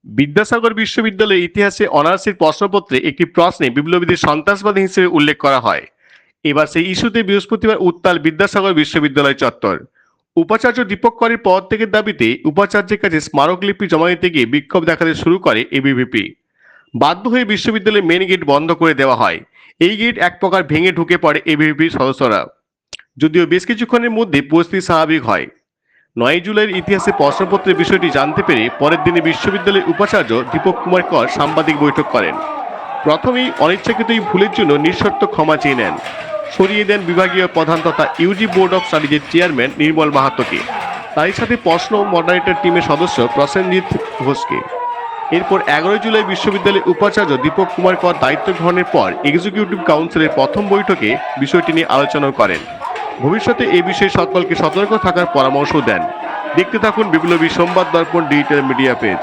বিদ্যাসাগর বিশ্ববিদ্যালয়ের ইতিহাসে অনার্সের প্রশ্নপত্রে একটি প্রশ্নে বিপ্লবীদের সন্ত্রাসবাদী হিসেবে উল্লেখ করা হয়। এবার সেই ইস্যুতে বৃহস্পতিবার উত্তাল বিদ্যাসাগর বিশ্ববিদ্যালয় চত্বর। উপাচার্য দীপক করের পদত্যাগের দাবিতে উপাচার্যের কাছে স্মারকলিপি জমা দিতে গিয়ে বিক্ষোভ দেখাতে শুরু করে এবিভিপি। বাধ্য হয়ে বিশ্ববিদ্যালয়ের মেন গেট বন্ধ করে দেওয়া হয়। এই গেট এক প্রকার ভেঙে ঢুকে পড়ে এবিভিপির সদস্যরা। যদিও বেশ কিছুক্ষণের মধ্যে পরিস্থিতি স্বাভাবিক হয়। ৯ জুলাইয়ের ইতিহাসে প্রশ্নপত্রের বিষয়টি জানতে পেরে পরের দিনে বিশ্ববিদ্যালয়ের উপাচার্য দীপক কুমার কর সাংবাদিক বৈঠক করেন। প্রথমেই অনিচ্ছাকৃত এই ভুলের জন্য নিঃশর্ত ক্ষমা চেয়ে নেন। সরিয়ে দেন বিভাগীয় প্রধান তথা ইউজি বোর্ড অফ স্টাডিজের চেয়ারম্যান নির্মল মাহাতোকে, তারই সাথে প্রশ্ন মডারেটর টিমের সদস্য প্রসেনজিৎ ঘোষকে। এরপর ১১ জুলাই বিশ্ববিদ্যালয়ের উপাচার্য দীপক কুমার কর দায়িত্ব গ্রহণের পর এক্সিকিউটিভ কাউন্সিলের প্রথম বৈঠকে বিষয়টি নিয়ে আলোচনা করেন। ভবিষ্যতে এই বিষয়ে সকলকে সতর্ক থাকার পরামর্শ দেন। দেখতে থাকুন বিপ্লবী সংবাদ দর্পণ ডিজিটাল মিডিয়া পেজ।